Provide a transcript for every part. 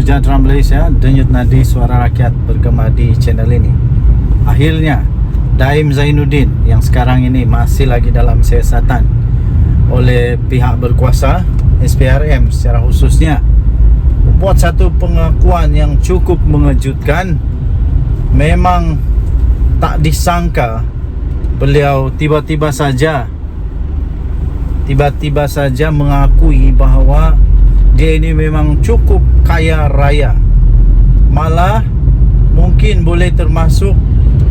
sejahtera Malaysia, denyut nadi suara rakyat bergema di channel ini. Akhirnya Daim Zainuddin yang sekarang ini masih lagi dalam siasatan oleh pihak berkuasa SPRM secara khususnya buat satu pengakuan yang cukup mengejutkan. Memang tak disangka beliau tiba-tiba saja mengakui bahawa dia ini memang cukup kaya raya. Malah mungkin boleh termasuk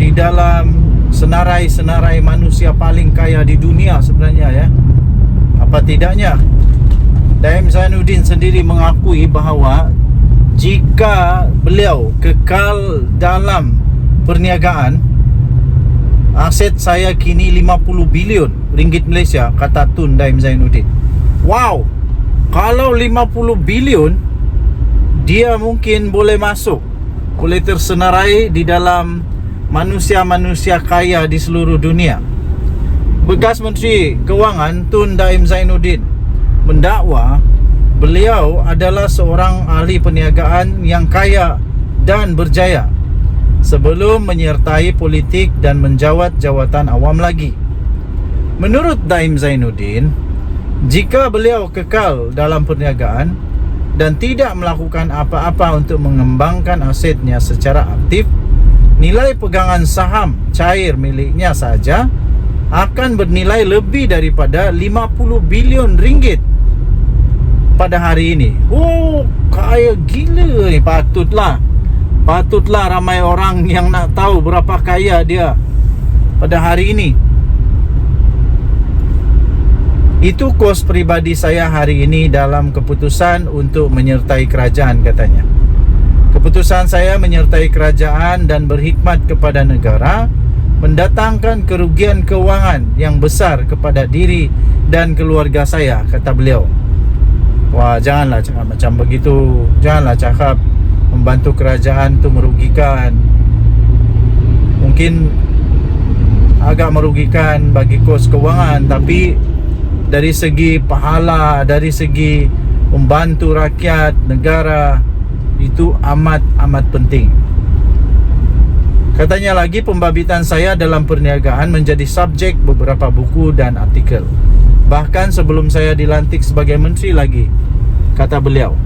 di dalam senarai-senarai manusia paling kaya di dunia sebenarnya ya. Apa tidaknya Daim Zainuddin sendiri mengakui bahawa jika beliau kekal dalam perniagaan, aset saya kini 50 bilion ringgit Malaysia, kata Tun Daim Zainuddin. Wow, kalau 50 bilion, dia mungkin boleh masuk, boleh tersenarai di dalam manusia-manusia kaya di seluruh dunia. Bekas Menteri Kewangan Tun Daim Zainuddin mendakwa beliau adalah seorang ahli perniagaan yang kaya dan berjaya sebelum menyertai politik dan menjawat jawatan awam lagi. Menurut Daim Zainuddin, jika beliau kekal dalam perniagaan dan tidak melakukan apa-apa untuk mengembangkan asetnya secara aktif, nilai pegangan saham cair miliknya saja akan bernilai lebih daripada 50 bilion ringgit pada hari ini. Oh, kaya gila ni. Patutlah ramai orang yang nak tahu berapa kaya dia pada hari ini. Itu kos peribadi saya hari ini dalam keputusan untuk menyertai kerajaan, katanya. Keputusan saya menyertai kerajaan dan berkhidmat kepada negara mendatangkan kerugian kewangan yang besar kepada diri dan keluarga saya, kata beliau. Wah, janganlah cakap macam begitu. Janganlah cakap membantu kerajaan tu merugikan. Mungkin agak merugikan bagi kos kewangan, tapi dari segi pahala, dari segi membantu rakyat, negara, itu amat penting. Katanya lagi, pembabitan saya dalam perniagaan menjadi subjek beberapa buku dan artikel, bahkan sebelum saya dilantik sebagai menteri lagi, kata beliau.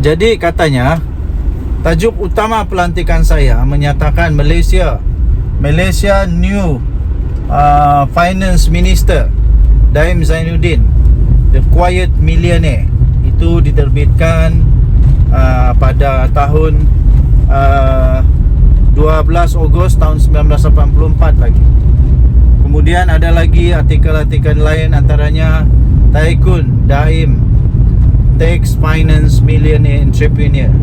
Jadi katanya, tajuk utama pelantikan saya menyatakan Malaysia new Finance Minister Daim Zainuddin, The Quiet Millionaire. Itu diterbitkan pada tahun 12 Ogos tahun 1984 lagi. Kemudian ada lagi artikel-artikel lain, antaranya Tycoon Daim Tax Finance Millionaire Entrepreneur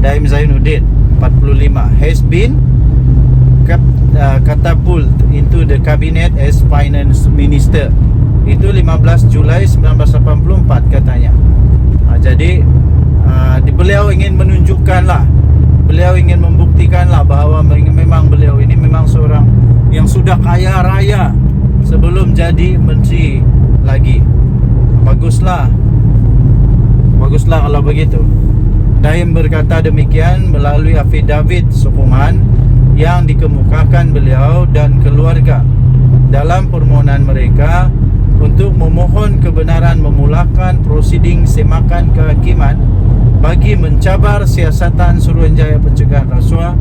Daim Zainuddin 45 has been catapult into the cabinet as finance minister. Itu 15 Julai 1984 katanya. Jadi beliau ingin menunjukkanlah, beliau ingin membuktikanlah bahawa memang beliau ini memang seorang yang sudah kaya raya sebelum jadi menteri lagi. Baguslah kalau begitu. Daim berkata demikian melalui afidavit sokongan yang dikemukakan beliau dan keluarga dalam permohonan mereka untuk memohon kebenaran memulakan prosiding semakan kehakiman bagi mencabar siasatan Suruhanjaya Pencegahan Rasuah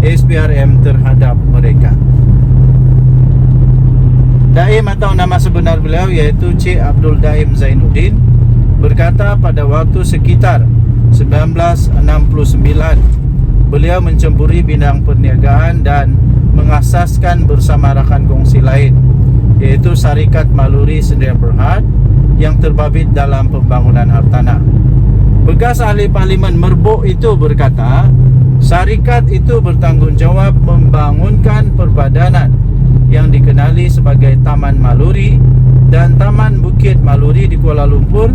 SPRM terhadap mereka. Daim atau nama sebenar beliau iaitu Cik Abdul Daim Zainuddin berkata pada waktu sekitar 1969 beliau menceburi bidang perniagaan dan mengasaskan bersama rakan kongsi lain, iaitu Syarikat Maluri Sdn Bhd yang terbabit dalam pembangunan hartanah. Bekas ahli parlimen Merbok itu berkata, syarikat itu bertanggungjawab membangunkan perbadanan yang dikenali sebagai Taman Maluri dan Taman Bukit Maluri di Kuala Lumpur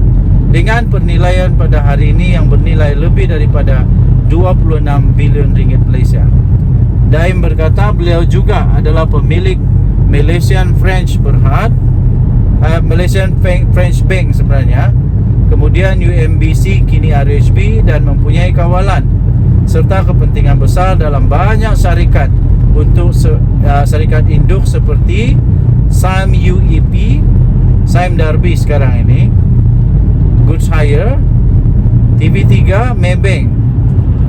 dengan pernilaian pada hari ini yang bernilai lebih daripada 26 bilion ringgit Malaysia. Daim berkata beliau juga adalah pemilik Malaysian French Berhad, Malaysian French Bank sebenarnya, kemudian UMBC kini RHB, dan mempunyai kawalan serta kepentingan besar dalam banyak syarikat untuk syarikat induk seperti Sime UEP, Sime Darby sekarang ini, Goods Hire, TV3, Maybank,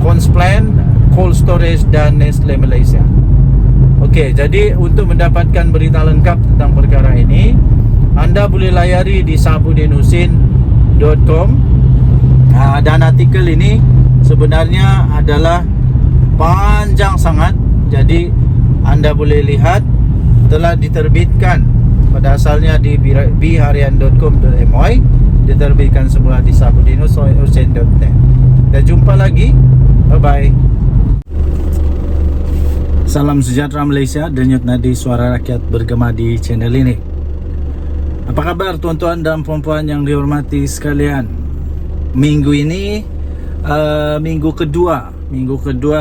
Consplan, Cold Storage, dan Nestle Malaysia. Okey, jadi untuk mendapatkan berita lengkap tentang perkara ini, anda boleh layari di sabudinusin.com. Dan artikel ini sebenarnya adalah panjang sangat. Jadi anda boleh lihat telah diterbitkan pada asalnya di bharian.com.my, diterbitkan semula di sabudinusin.net. Dan jumpa lagi. Bye bye. Salam sejahtera Malaysia, denyut nadi suara rakyat bergema di channel ini. Apa kabar tuan-tuan dan puan-puan yang dihormati sekalian? Minggu ini minggu kedua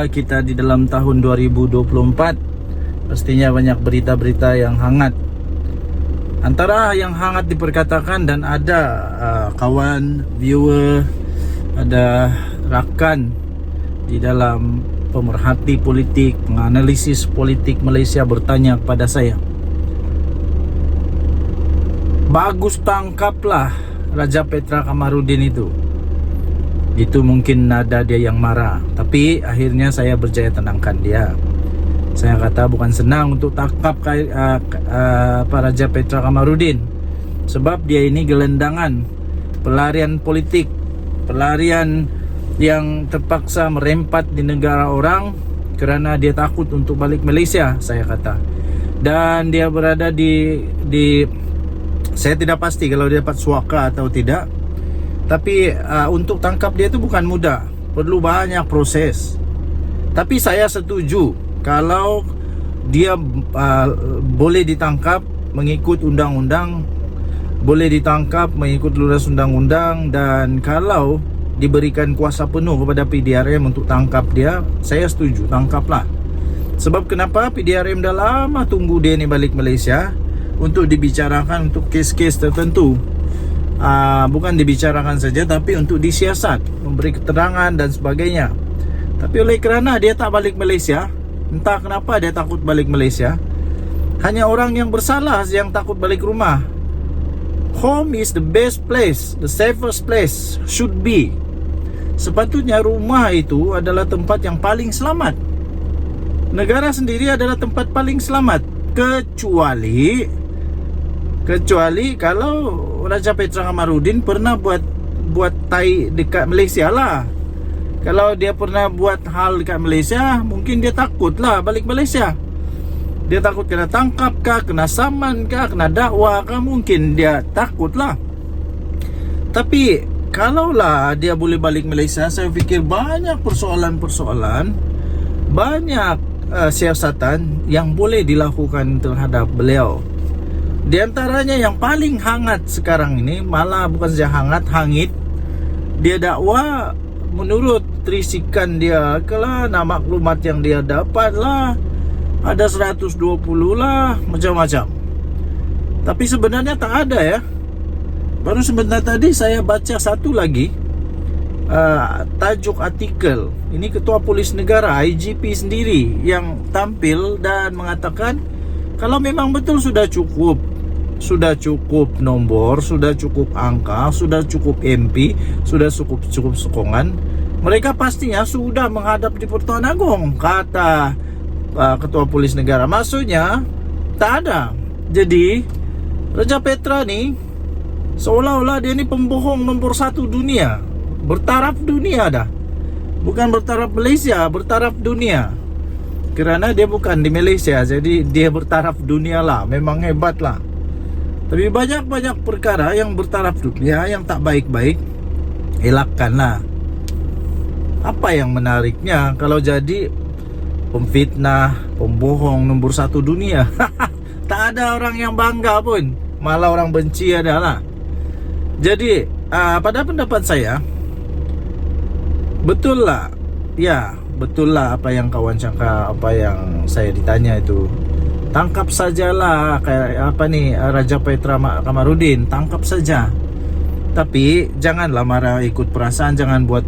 kita di dalam tahun 2024. Pastinya banyak berita-berita yang hangat. Antara yang hangat diperkatakan, dan ada kawan, viewer, ada rakan di dalam pemerhati politik, penganalisis politik Malaysia bertanya kepada saya, bagus tangkaplah Raja Petra Kamarudin itu. Itu mungkin nada dia yang marah, tapi akhirnya saya berjaya tenangkan dia. Saya kata bukan senang untuk tangkap Raja Petra Kamarudin, sebab dia ini gelendangan, pelarian politik, pelarian yang terpaksa merempat di negara orang kerana dia takut untuk balik Malaysia, saya kata. Dan dia berada di saya tidak pasti kalau dia dapat suaka atau tidak. Tapi untuk tangkap dia itu bukan mudah, perlu banyak proses. Tapi saya setuju kalau dia boleh ditangkap mengikut undang-undang, boleh ditangkap mengikut luras undang-undang, dan kalau diberikan kuasa penuh kepada PDRM untuk tangkap dia, saya setuju, tangkaplah. Sebab kenapa? PDRM dah lama tunggu dia ni balik Malaysia untuk dibicarakan untuk kes-kes tertentu. Bukan dibicarakan saja, tapi untuk disiasat, memberi keterangan dan sebagainya. Tapi oleh kerana dia tak balik Malaysia, entah kenapa dia takut balik Malaysia, hanya orang yang bersalah yang takut balik rumah. Home is the best place, the safest place should be. Sepatutnya rumah itu adalah tempat yang paling selamat. Negara sendiri adalah tempat paling selamat, kecuali kalau Raja Petra Kamarudin pernah buat tai dekat Malaysia lah. Kalau dia pernah buat hal dekat Malaysia, mungkin dia takut lah balik Malaysia. Dia takut kena tangkap kah, kena saman kah, kena dakwa kah, mungkin dia takut lah. Tapi kalaulah dia boleh balik Malaysia, saya fikir banyak persoalan-persoalan, banyak siasatan yang boleh dilakukan terhadap beliau. Di antaranya yang paling hangat sekarang ini, malah bukan saja hangat, hangit. Dia dakwa menurut trisikan dia kelah, nama maklumat yang dia dapat lah, ada 120 lah, macam-macam. Tapi sebenarnya tak ada ya. Baru sebentar tadi saya baca satu lagi tajuk artikel. Ini Ketua Polis Negara, IGP sendiri yang tampil dan mengatakan kalau memang betul sudah cukup nombor, sudah cukup angka, sudah cukup MP, sudah cukup sokongan, mereka pastinya sudah menghadap di Pertuan Agong, kata Ketua Polis Negara. Maksudnya tak ada. Jadi Raja Petra ni seolah-olah dia ni pembohong nombor 1 dunia, bertaraf dunia dah. Bukan bertaraf Malaysia, bertaraf dunia. Kerana dia bukan di Malaysia, jadi dia bertaraf dunia lah. Memang hebat lah. Tapi banyak-banyak perkara yang bertaraf dunia, yang tak baik-baik, elakkanlah. Apa yang menariknya kalau jadi pemfitnah, pembohong nombor 1 dunia? Tak ada orang yang bangga pun, malah orang benci adalah. Jadi pada pendapat saya, betul lah apa yang kawan cakap, apa yang saya ditanya itu. Tangkap sajalah kayak apa ni, Raja Petra Kamarudin, tangkap saja. Tapi janganlah marah ikut perasaan, jangan buat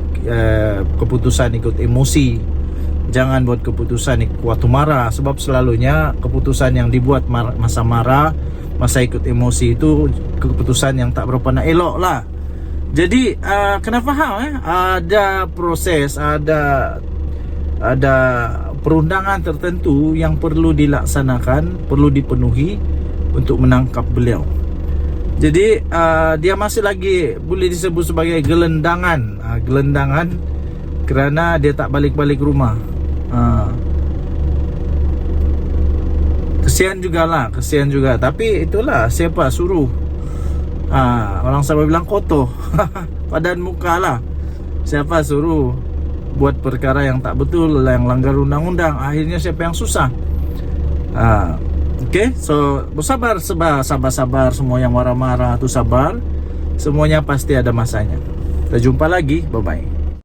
keputusan ikut emosi. Jangan buat keputusan waktu marah, sebab selalunya keputusan yang dibuat masa marah, masa ikut emosi itu keputusan yang tak berapa nak elok lah. Jadi kena faham ada proses, ada perundangan tertentu yang perlu dilaksanakan, perlu dipenuhi untuk menangkap beliau. Jadi dia masih lagi boleh disebut sebagai gelendangan, gelendangan kerana dia tak balik-balik rumah. Kesian juga. Tapi itulah, siapa suruh orang Sabah bilang kotor padan muka lah. Siapa suruh buat perkara yang tak betul, yang langgar undang-undang, akhirnya siapa yang susah? Okay, so bersabar, sabar. Semua yang marah-marah tu sabar, semuanya pasti ada masanya. Kita jumpa lagi, bye-bye.